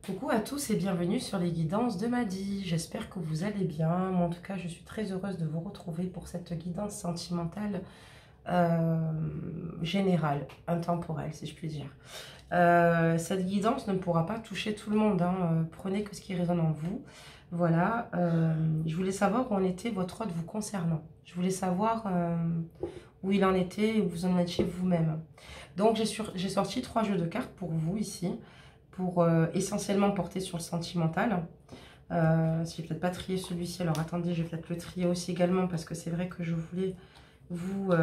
Coucou à tous et bienvenue sur les guidances de Madi. J'espère que vous allez bien. Moi, en tout cas, je suis très heureuse de vous retrouver pour cette guidance sentimentale générale, intemporelle, si je puis dire. Cette guidance ne pourra pas toucher tout le monde. Prenez que ce qui résonne en vous. Voilà. Je voulais savoir où en était votre hôte vous concernant. Je voulais savoir où il en était, où vous en étiez vous-même. Donc, j'ai sorti 3 jeux de cartes pour vous ici. Pour essentiellement porter sur le sentimental. Si je vais peut-être pas trier celui-ci, alors attendez, je vais peut-être le trier aussi également parce que c'est vrai que je voulais vous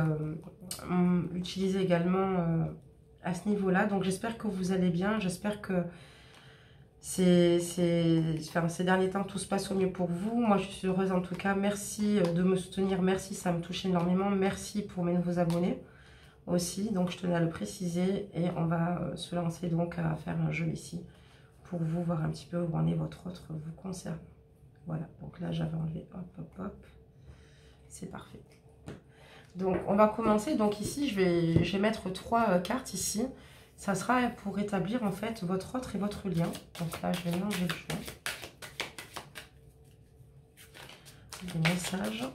utiliser également à ce niveau-là. Donc j'espère que vous allez bien, j'espère que ces derniers temps tout se passe au mieux pour vous. Moi je suis heureuse en tout cas, merci de me soutenir, merci, ça me touche énormément, merci pour mes nouveaux abonnés aussi, donc je tenais à le préciser et on va se lancer donc à faire un jeu ici pour vous voir un petit peu où en est votre autre vous concerne. Voilà, donc là j'avais enlevé, hop hop hop, c'est parfait. Donc on va commencer, donc ici je vais mettre 3 cartes ici, ça sera pour établir en fait votre autre et votre lien. Donc là je vais mélanger le joint, des messages.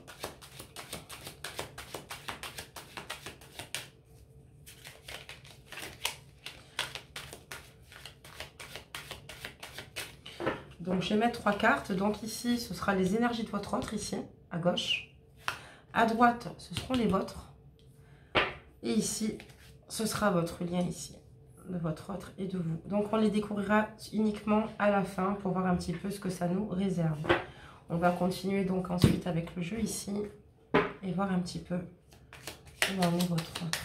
Donc, je vais mettre 3 cartes. Donc, ici, ce sera les énergies de votre autre, ici, à gauche. À droite, ce seront les vôtres. Et ici, ce sera votre lien, ici, de votre autre et de vous. Donc, on les découvrira uniquement à la fin pour voir un petit peu ce que ça nous réserve. On va continuer donc ensuite avec le jeu ici et voir un petit peu où en est votre autre.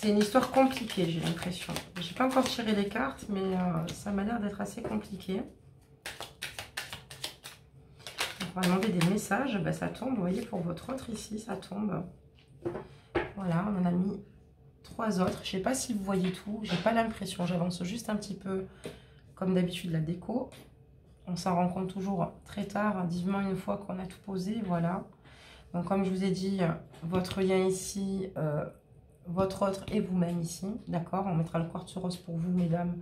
C'est une histoire compliquée, j'ai l'impression. Je n'ai pas encore tiré les cartes, mais ça m'a l'air d'être assez compliqué. Donc, on va demander des messages. Ben, ça tombe, vous voyez, pour votre autre ici, ça tombe. Voilà, on en a mis 3 autres. Je ne sais pas si vous voyez tout. J'ai pas l'impression. J'avance juste un petit peu, comme d'habitude, la déco. On s'en rend compte toujours très tard, vivement une fois qu'on a tout posé. Voilà. Donc, comme je vous ai dit, votre lien ici... votre autre et vous-même ici, d'accord? On mettra le quartz rose pour vous, mesdames.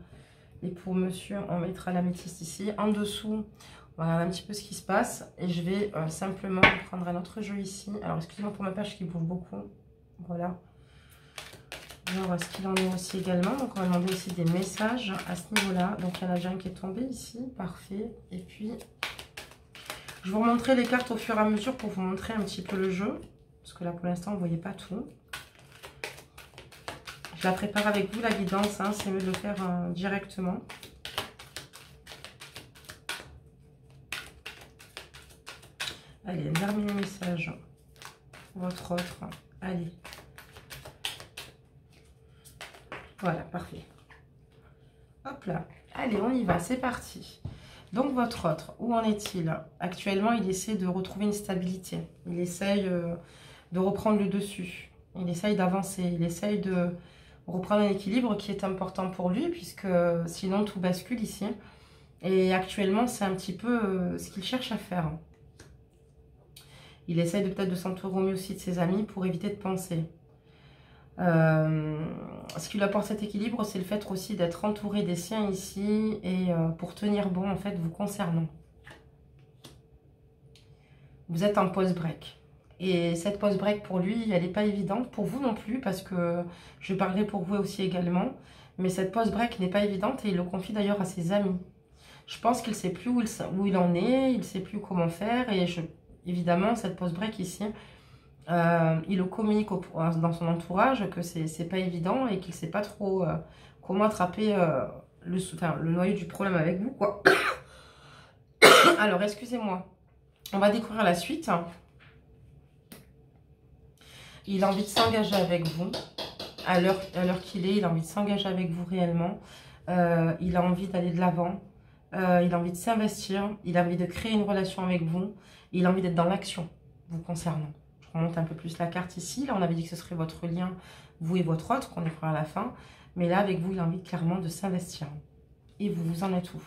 Et pour monsieur, on mettra l'améthyste ici. En dessous, on va regarder un petit peu ce qui se passe. Et je vais simplement prendre un autre jeu ici. Alors, excusez-moi pour ma page qui bouge beaucoup. Voilà. Alors, ce qu'il en est aussi également. Donc, on va demander aussi des messages à ce niveau-là. Donc, il y en a déjà un qui est tombé ici. Parfait. Et puis, je vais vous montrer les cartes au fur et à mesure pour vous montrer un petit peu le jeu. Parce que là, pour l'instant, vous ne voyez pas tout. Je la prépare avec vous, la guidance, hein, c'est mieux de le faire directement. Allez, un dernier message. Votre autre. Allez. Voilà, parfait. Hop là. Allez, on y va, c'est parti. Donc, votre autre, où en est-il? Actuellement, il essaie de retrouver une stabilité. Il essaye de reprendre le dessus. Il essaye d'avancer. Il essaye de... reprendre un équilibre qui est important pour lui, puisque sinon tout bascule ici. Et actuellement, c'est un petit peu ce qu'il cherche à faire. Il essaye peut-être de s'entourer au mieux aussi de ses amis pour éviter de penser. Ce qui lui apporte cet équilibre, c'est le fait aussi d'être entouré des siens ici et pour tenir bon, en fait, vous concernant. Vous êtes en pause break. Et cette pause break pour lui, elle n'est pas évidente. Pour vous non plus, parce que je parlerai pour vous aussi également. Mais cette pause break n'est pas évidente et il le confie d'ailleurs à ses amis. Je pense qu'il ne sait plus où il en est, il ne sait plus comment faire. Et évidemment, cette pause break ici, il le communique dans son entourage que c'est pas évident et qu'il ne sait pas trop comment attraper le noyau du problème avec vous, quoi. Alors, excusez-moi. On va découvrir la suite. Il a envie de s'engager avec vous, à l'heure qu'il est, il a envie de s'engager avec vous réellement. Il a envie d'aller de l'avant, il a envie de s'investir, il a envie de créer une relation avec vous. Il a envie d'être dans l'action, vous concernant. Je remonte un peu plus la carte ici. Là, on avait dit que ce serait votre lien, vous et votre autre, qu'on découvrira à la fin. Mais là, avec vous, il a envie clairement de s'investir. Et vous, vous en êtes où?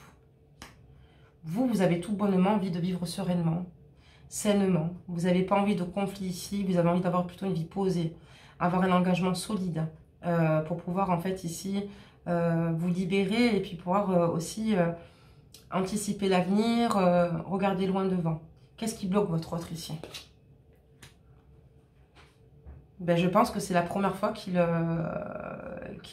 Vous avez tout bonnement envie de vivre sereinement. sainement. Vous n'avez pas envie de conflit ici, vous avez envie d'avoir plutôt une vie posée, avoir un engagement solide pour pouvoir en fait ici vous libérer et puis pouvoir aussi anticiper l'avenir, regarder loin devant. Qu'est-ce qui bloque votre autre ici? Ben, je pense que c'est la première fois qu'il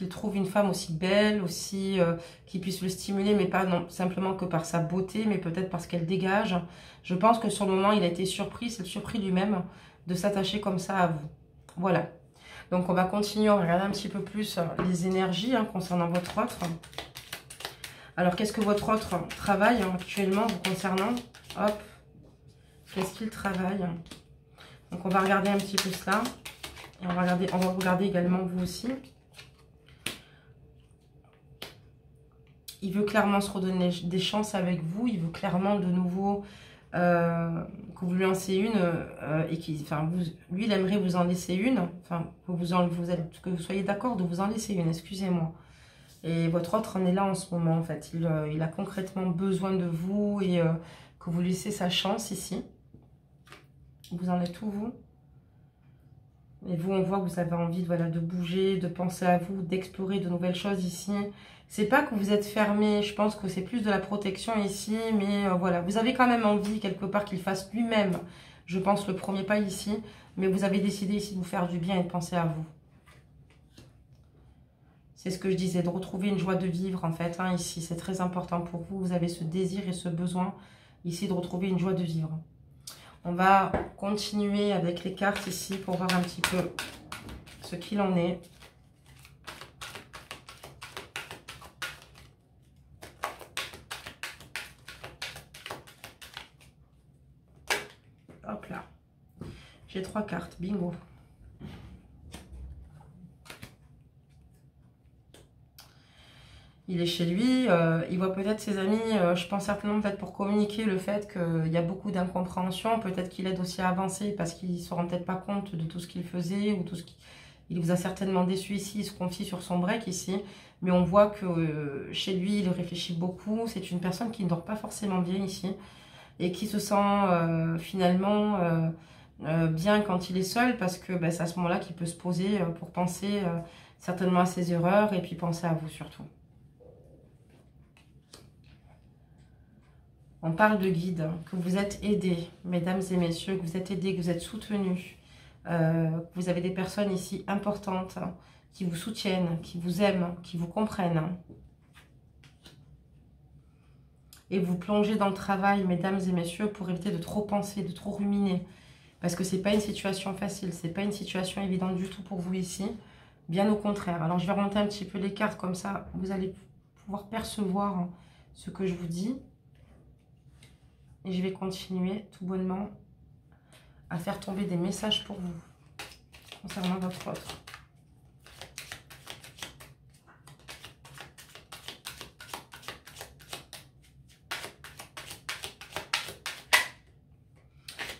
trouve une femme aussi belle, aussi qui puisse le stimuler, mais pas non, simplement que par sa beauté, mais peut-être parce qu'elle dégage. Je pense que sur le moment, il a été surpris, c'est surpris lui-même de s'attacher comme ça à vous. Voilà. Donc, on va continuer, on va regarder un petit peu plus les énergies concernant votre autre. Alors, qu'est-ce que votre autre travaille actuellement vous concernant? Hop. Qu'est-ce qu'il travaille? Donc, on va regarder un petit peu cela. Et on va regarder également vous aussi. Il veut clairement se redonner des chances avec vous. Il veut clairement de nouveau que vous lui lancez une. Et lui, il aimerait vous en laisser une. Enfin, que vous soyez d'accord de vous en laisser une, excusez-moi. Et votre autre en est là en ce moment, en fait. Il a concrètement besoin de vous et que vous laissez sa chance ici. Vous en êtes où, vous? Et vous, on voit que vous avez envie de bouger, de penser à vous, d'explorer de nouvelles choses ici. C'est pas que vous êtes fermé, je pense que c'est plus de la protection ici, mais voilà. Vous avez quand même envie, quelque part, qu'il fasse lui-même, je pense, le premier pas ici. Mais vous avez décidé ici de vous faire du bien et de penser à vous. C'est ce que je disais, de retrouver une joie de vivre, en fait, ici. C'est très important pour vous. Vous avez ce désir et ce besoin, ici, de retrouver une joie de vivre. On va continuer avec les cartes ici pour voir un petit peu ce qu'il en est. Hop là. J'ai 3 cartes. Bingo. Il est chez lui, il voit peut-être ses amis, je pense certainement peut-être pour communiquer le fait qu'il y a beaucoup d'incompréhension, peut-être qu'il aide aussi à avancer parce qu'il ne se rend peut-être pas compte de tout ce qu'il faisait ou tout ce qu'il... Il vous a certainement déçu ici, il se confie sur son break ici, mais on voit que chez lui, il réfléchit beaucoup, c'est une personne qui ne dort pas forcément bien ici et qui se sent finalement bien quand il est seul parce que c'est à ce moment-là qu'il peut se poser pour penser certainement à ses erreurs et puis penser à vous surtout. On parle de guide, que vous êtes aidés, mesdames et messieurs, que vous êtes aidés, que vous êtes soutenus. Vous avez des personnes ici importantes qui vous soutiennent, qui vous aiment, qui vous comprennent. Et vous plongez dans le travail, mesdames et messieurs, pour éviter de trop penser, de trop ruminer. Parce que ce n'est pas une situation facile, ce n'est pas une situation évidente du tout pour vous ici. Bien au contraire. Alors je vais remonter un petit peu les cartes, comme ça vous allez pouvoir percevoir ce que je vous dis. Et je vais continuer tout bonnement à faire tomber des messages pour vous concernant votre autre.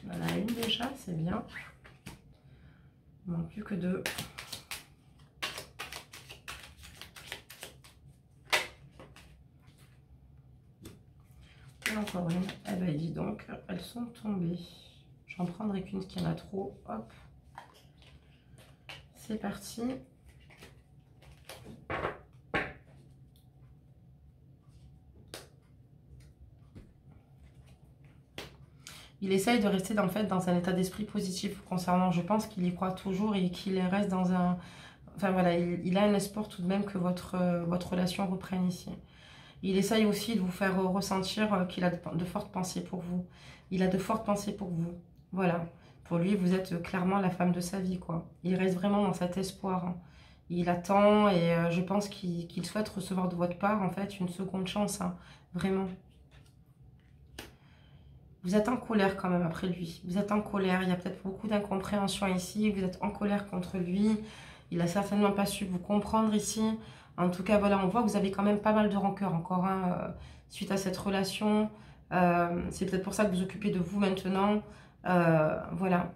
Voilà, une déjà, c'est bien. Il ne manque plus que 2. Et encore une. Eh bien, dis donc, elles sont tombées. J'en prendrai qu'une, qu'il y en a trop. Hop. C'est parti. Il essaye de rester en fait dans un état d'esprit positif concernant, je pense qu'il y croit toujours et qu'il reste dans un... Enfin voilà, il a un espoir tout de même que votre relation reprenne ici. Il essaye aussi de vous faire ressentir qu'il a de fortes pensées pour vous. Il a de fortes pensées pour vous. Voilà. Pour lui, vous êtes clairement la femme de sa vie, quoi. Il reste vraiment dans cet espoir. Il attend et je pense qu'il souhaite recevoir de votre part, en fait, une seconde chance. Vraiment. Vous êtes en colère quand même après lui. Vous êtes en colère. Il y a peut-être beaucoup d'incompréhension ici. Vous êtes en colère contre lui. Il n'a certainement pas su vous comprendre ici. En tout cas, voilà, on voit que vous avez quand même pas mal de rancœur encore suite à cette relation. C'est peut-être pour ça que vous vous occupez de vous maintenant. Voilà.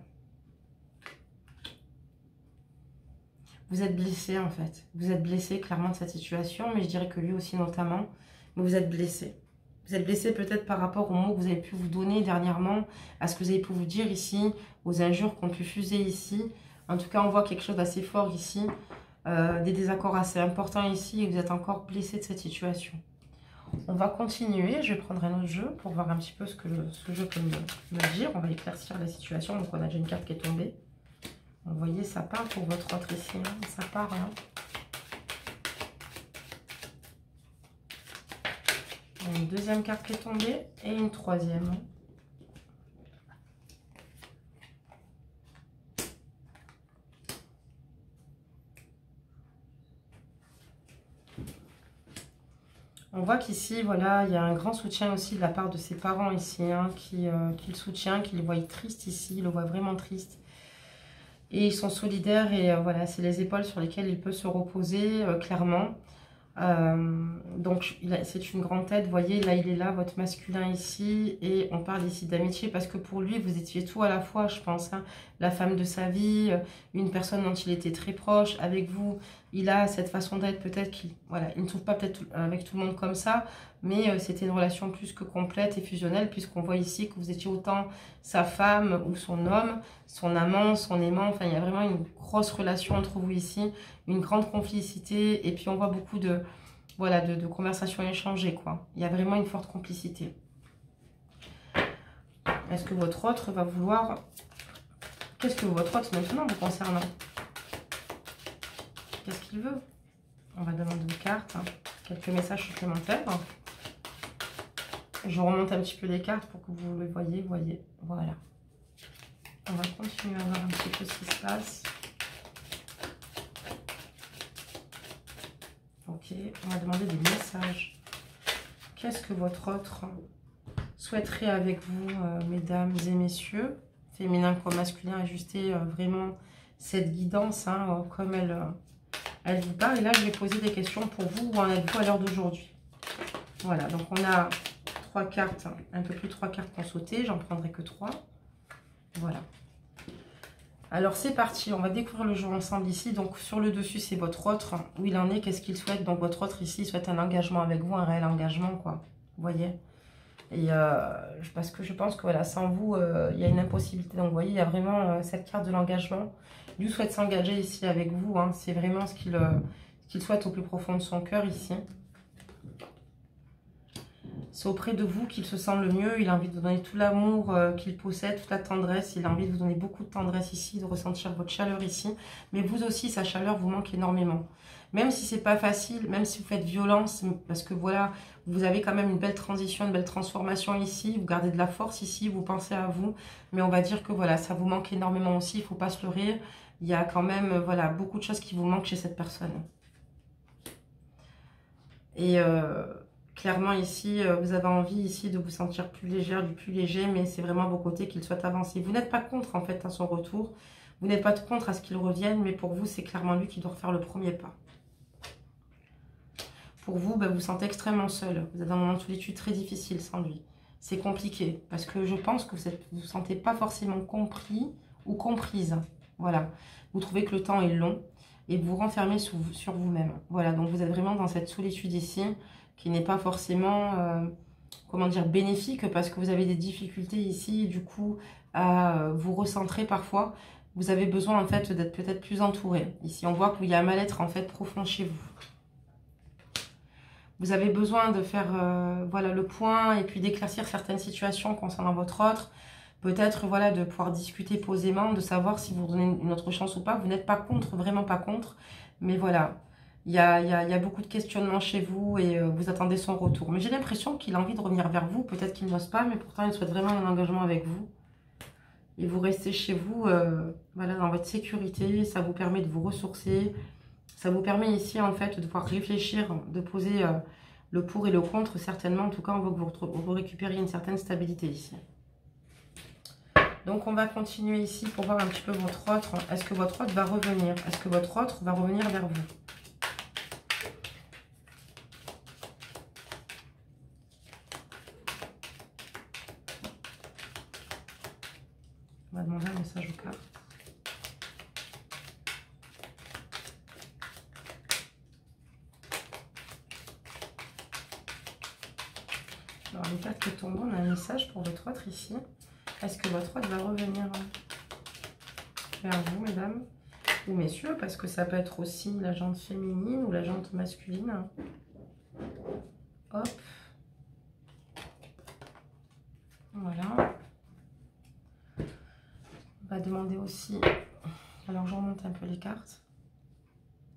Vous êtes blessé en fait. Vous êtes blessé clairement de cette situation, mais je dirais que lui aussi notamment. Mais vous êtes blessé. Vous êtes blessé peut-être par rapport aux mots que vous avez pu vous donner dernièrement, à ce que vous avez pu vous dire ici, aux injures qu'on pu fuser ici. En tout cas, on voit quelque chose d'assez fort ici, des désaccords assez importants ici, et vous êtes encore blessé de cette situation. On va continuer, je vais prendre un autre jeu pour voir un petit peu ce que ce jeu peut me dire. On va éclaircir la situation, donc on a déjà une carte qui est tombée. Vous voyez, ça part pour votre autre ici, hein. Ça part là. Une deuxième carte qui est tombée et une troisième. On voit qu'ici, voilà, il y a un grand soutien aussi de la part de ses parents ici, hein, qui le soutient, qui le voient triste ici, il le voit vraiment triste. Et ils sont solidaires et voilà, c'est les épaules sur lesquelles il peut se reposer, clairement. Donc c'est une grande tête, vous voyez, là il est là, votre masculin ici, et on parle ici d'amitié parce que pour lui vous étiez tout à la fois, je pense, hein, la femme de sa vie, une personne dont il était très proche. Avec vous, il a cette façon d'être, peut-être qu'il voilà, il ne trouve pas peut-être avec tout le monde comme ça, mais c'était une relation plus que complète et fusionnelle, puisqu'on voit ici que vous étiez autant sa femme ou son homme, son amant, son aimant. Enfin, il y a vraiment une grosse relation entre vous ici, une grande complicité, et puis on voit beaucoup de voilà, de conversations échangées, quoi. Il y a vraiment une forte complicité. Est-ce que votre autre va vouloir... Qu'est-ce que votre autre maintenant vous concernant? Qu'est-ce qu'il veut? On va demander aux cartes, hein, quelques messages supplémentaires. Je remonte un petit peu les cartes pour que vous le voyez, voilà. On va continuer à voir un petit peu ce qui se passe. Ok, on va demander des messages. Qu'est-ce que votre autre souhaiterait avec vous, mesdames et messieurs, féminin comme masculin, ajuster vraiment cette guidance, hein, comme elle vous parle. Et là, je vais poser des questions pour vous. Où en êtes-vous à l'heure d'aujourd'hui? Voilà, donc on a 3 cartes, un peu plus de 3 cartes pour sauter. J'en prendrai que 3. Voilà. Alors c'est parti, on va découvrir le jeu ensemble ici. Donc sur le dessus, c'est votre autre, où il en est, qu'est-ce qu'il souhaite. Donc votre autre ici, il souhaite un engagement avec vous, un réel engagement, quoi. Vous voyez? Et parce que je pense que voilà, sans vous, il y a une impossibilité. Donc vous voyez, il y a vraiment cette carte de l'engagement. Lui souhaite s'engager ici avec vous, hein. C'est vraiment ce qu'il souhaite au plus profond de son cœur ici. C'est auprès de vous qu'il se sent le mieux. Il a envie de vous donner tout l'amour qu'il possède, toute la tendresse. Il a envie de vous donner beaucoup de tendresse ici, de ressentir votre chaleur ici. Mais vous aussi, sa chaleur vous manque énormément. Même si c'est pas facile, même si vous faites violence, parce que voilà, vous avez quand même une belle transition, une belle transformation ici. Vous gardez de la force ici, vous pensez à vous. Mais on va dire que voilà, ça vous manque énormément aussi. Il ne faut pas se leurrer. Il y a quand même voilà, beaucoup de choses qui vous manquent chez cette personne. Et... clairement ici, vous avez envie ici de vous sentir plus légère, du plus léger, mais c'est vraiment à vos côtés qu'il souhaite avancer. Vous n'êtes pas contre en fait à son retour, vous n'êtes pas contre à ce qu'il revienne, mais pour vous c'est clairement lui qui doit faire le premier pas. Pour vous, ben, vous vous sentez extrêmement seul, vous êtes dans un moment de solitude très difficile sans lui. C'est compliqué, parce que je pense que vous ne vous sentez pas forcément compris ou comprise. Voilà, vous trouvez que le temps est long et vous vous renfermez sur vous-même. Voilà, donc vous êtes vraiment dans cette solitude ici, qui n'est pas forcément, comment dire, bénéfique, parce que vous avez des difficultés ici, du coup, à vous recentrer parfois. Vous avez besoin, en fait, d'être peut-être plus entouré. Ici, on voit qu'il y a un mal-être, en fait, profond chez vous. Vous avez besoin de faire, voilà, le point, et puis d'éclaircir certaines situations concernant votre autre. Peut-être, voilà, de pouvoir discuter posément, de savoir si vous donnez une autre chance ou pas. Vous n'êtes pas contre, vraiment pas contre, mais voilà. Il y a beaucoup de questionnements chez vous et vous attendez son retour. Mais j'ai l'impression qu'il a envie de revenir vers vous. Peut-être qu'il n'ose pas, mais pourtant il souhaite vraiment un engagement avec vous. Et vous restez chez vous, voilà, dans votre sécurité. Ça vous permet de vous ressourcer. Ça vous permet ici, en fait, de pouvoir réfléchir, de poser le pour et le contre. Certainement, en tout cas, on veut que vous récupériez une certaine stabilité ici. Donc, on va continuer ici pour voir un petit peu votre autre. Est-ce que votre autre va revenir? Est-ce que votre autre va revenir vers vous? On va demander un message aux cartes. Alors, les cartes qui tombent, on a un message pour votre autre ici. Est-ce que votre autre va revenir vers vous, mesdames ou messieurs? Parce que ça peut être aussi la jante féminine ou la jante masculine. Hop. Voilà. On va demander aussi... Alors, je remonte un peu les cartes.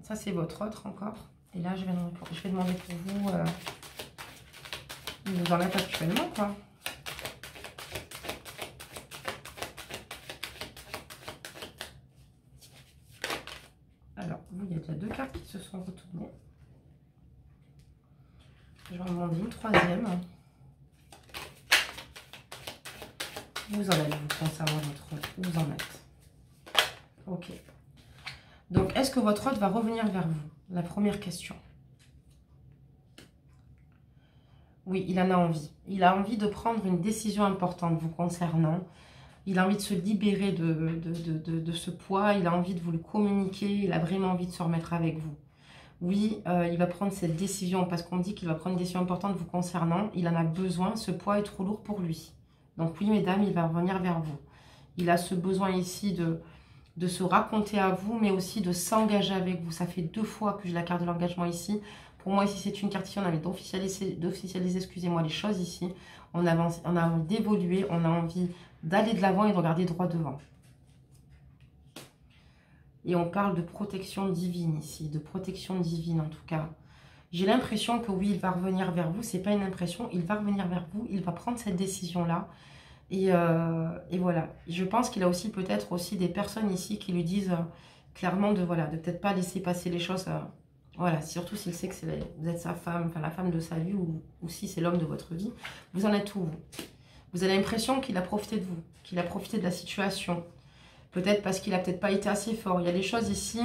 Ça, c'est votre autre encore. Et là, je vais demander pour vous... vous en êtes actuellement, quoi. Alors, vous, il y a déjà 2 cartes qui se sont retournées. Je vais en demander une troisième. Vous en êtes, vous, concernant votre autre. Vous en êtes. Ok. Donc, est-ce que votre autre va revenir vers vous? La première question. Oui, il en a envie. Il a envie de prendre une décision importante vous concernant. Il a envie de se libérer de ce poids. Il a envie de vous le communiquer. Il a vraiment envie de se remettre avec vous. Oui, il va prendre cette décision parce qu'on me dit qu'il va prendre une décision importante vous concernant. Il en a besoin. Ce poids est trop lourd pour lui. Donc oui, mesdames, il va revenir vers vous. Il a ce besoin ici de se raconter à vous, mais aussi de s'engager avec vous. Ça fait 2 fois que j'ai la carte de l'engagement ici. Pour moi, ici, c'est une carte ici. On a envie d'officialiser, excusez-moi, les choses ici. On a envie d'évoluer. On a envie d'aller de l'avant et de regarder droit devant. Et on parle de protection divine ici. De protection divine, en tout cas. J'ai l'impression que oui, il va revenir vers vous. C'est pas une impression. Il va revenir vers vous. Il va prendre cette décision-là. Et voilà. Je pense qu'il a aussi peut-être aussi des personnes ici qui lui disent clairement de peut-être pas laisser passer les choses. Voilà, surtout s'il sait que vous êtes sa femme, enfin la femme de sa vie, ou si c'est l'homme de votre vie. Vous en êtes où, vous? Vous avez l'impression qu'il a profité de vous, qu'il a profité de la situation. Peut-être parce qu'il a peut-être pas été assez fort. Il y a des choses ici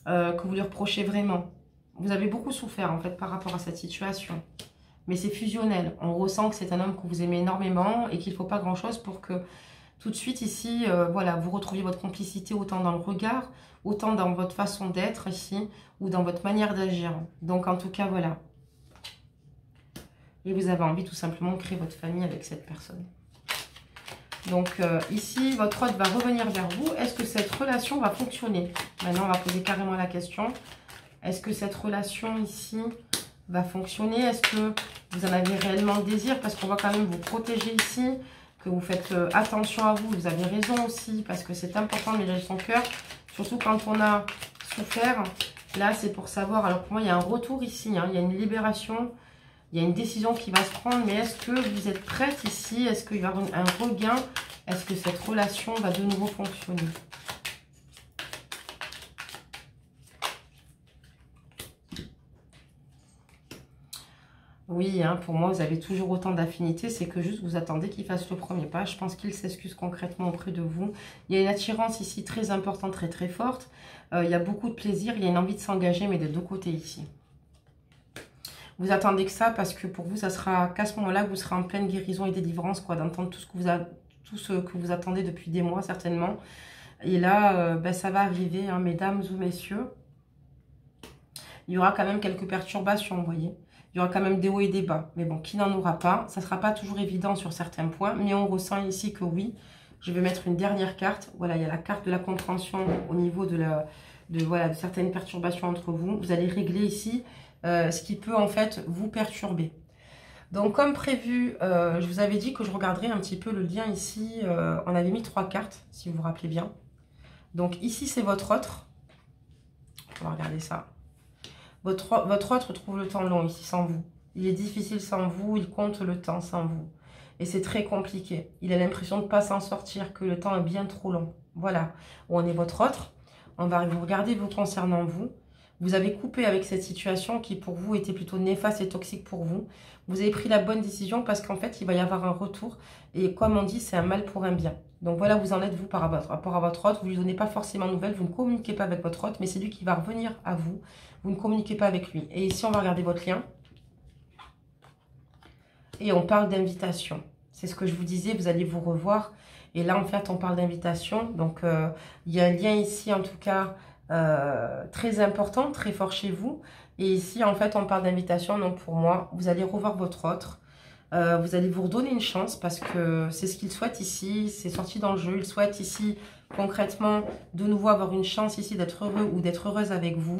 que vous lui reprochez vraiment. Vous avez beaucoup souffert en fait par rapport à cette situation. Mais c'est fusionnel. On ressent que c'est un homme que vous aimez énormément et qu'il ne faut pas grand-chose pour que tout de suite ici, voilà, vous retrouviez votre complicité autant dans le regard, autant dans votre façon d'être ici ou dans votre manière d'agir. Donc en tout cas, voilà. Et vous avez envie tout simplement de créer votre famille avec cette personne. Donc ici, votre autre va revenir vers vous. Est-ce que cette relation va fonctionner? Maintenant, on va poser carrément la question. Est-ce que cette relation ici va fonctionner? Est-ce que vous en avez réellement le désir? Parce qu'on va quand même vous protéger ici, que vous faites attention à vous. Vous avez raison aussi, parce que c'est important de ménager son cœur. Surtout quand on a souffert. Là, c'est pour savoir. Alors pour moi, il y a un retour ici. Hein, il y a une libération. Il y a une décision qui va se prendre. Mais est-ce que vous êtes prête ici? Est-ce qu'il y aura un regain? Est-ce que cette relation va de nouveau fonctionner? Oui, hein, pour moi, vous avez toujours autant d'affinités. C'est que juste vous attendez qu'il fasse le premier pas. Je pense qu'il s'excuse concrètement auprès de vous. Il y a une attirance ici très importante, très très forte. Il y a beaucoup de plaisir. Il y a une envie de s'engager, mais des 2 côtés ici. Vous attendez que ça parce que pour vous, ça sera qu'à ce moment-là, vous serez en pleine guérison et délivrance, quoi, d'entendre tout ce que vous attendez depuis des mois, certainement. Et là, ça va arriver, hein, mesdames ou messieurs. Il y aura quand même quelques perturbations, vous voyez. Il y aura quand même des hauts et des bas. Mais bon, qui n'en aura pas? Ça ne sera pas toujours évident sur certains points. Mais on ressent ici que oui. Je vais mettre une dernière carte. Voilà, il y a la carte de la compréhension au niveau de certaines perturbations entre vous. Vous allez régler ici ce qui peut en fait vous perturber. Donc comme prévu, je vous avais dit que je regarderais un petit peu le lien ici. On avait mis 3 cartes, si vous vous rappelez bien. Donc ici, c'est votre autre. On va regarder ça. Votre autre trouve le temps long ici sans vous. Il est difficile sans vous, il compte le temps sans vous. Et c'est très compliqué. Il a l'impression de ne pas s'en sortir, que le temps est bien trop long. Voilà, où en est votre autre. On va regarder vous concernant vous. Vous avez coupé avec cette situation qui pour vous était plutôt néfaste et toxique pour vous. Vous avez pris la bonne décision parce qu'en fait, il va y avoir un retour. Et comme on dit, c'est un mal pour un bien. Donc voilà, vous en êtes vous par rapport à votre autre. Vous ne lui donnez pas forcément de nouvelles, vous ne communiquez pas avec votre autre, mais c'est lui qui va revenir à vous. Vous ne communiquez pas avec lui. Et ici, on va regarder votre lien. Et on parle d'invitation. C'est ce que je vous disais, vous allez vous revoir. Et là, en fait, on parle d'invitation. Donc, il y a un lien ici, en tout cas, très important, très fort chez vous. Et ici, en fait, on parle d'invitation. Donc, pour moi, vous allez revoir votre autre. Vous allez vous redonner une chance parce que c'est ce qu'il souhaite ici. C'est sorti dans le jeu. Il souhaite ici, concrètement, de nouveau avoir une chance ici d'être heureux ou d'être heureuse avec vous.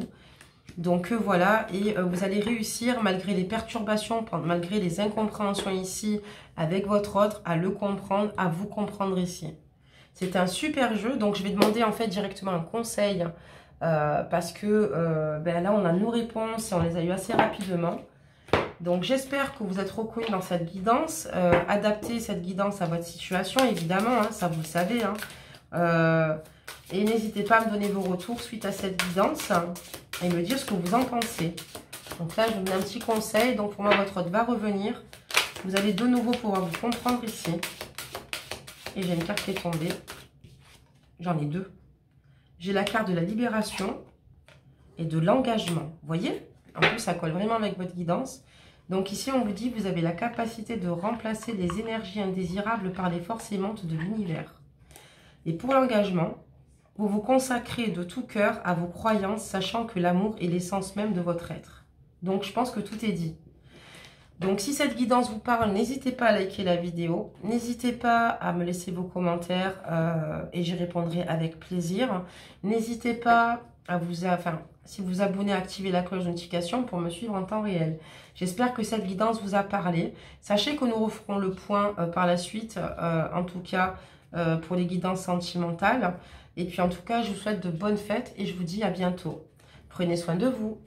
Donc voilà, et vous allez réussir malgré les perturbations, malgré les incompréhensions ici avec votre autre, à le comprendre, à vous comprendre ici. C'est un super jeu, donc je vais demander en fait directement un conseil parce que ben là on a nos réponses et on les a eu assez rapidement. Donc j'espère que vous êtes reconnus dans cette guidance. Adaptez cette guidance à votre situation évidemment, hein, ça vous le savez. Hein. Et n'hésitez pas à me donner vos retours suite à cette guidance et me dire ce que vous en pensez. Donc là je vous donne un petit conseil, donc pour moi votre hôte va revenir. Vous allez de nouveau pouvoir vous comprendre ici. Et j'ai une carte qui est tombée. J'en ai deux. J'ai la carte de la libération et de l'engagement. Vous voyez? En plus, ça colle vraiment avec votre guidance. Donc ici, on vous dit que vous avez la capacité de remplacer les énergies indésirables par les forces aimantes de l'univers. Et pour l'engagement, vous vous consacrez de tout cœur à vos croyances, sachant que l'amour est l'essence même de votre être. Donc, je pense que tout est dit. Donc, si cette guidance vous parle, n'hésitez pas à liker la vidéo. N'hésitez pas à me laisser vos commentaires et j'y répondrai avec plaisir. N'hésitez pas à si vous abonnez, à activer la cloche de notification pour me suivre en temps réel. J'espère que cette guidance vous a parlé. Sachez que nous referons le point par la suite, en tout cas pour les guidances sentimentales. Et puis en tout cas, je vous souhaite de bonnes fêtes et je vous dis à bientôt. Prenez soin de vous.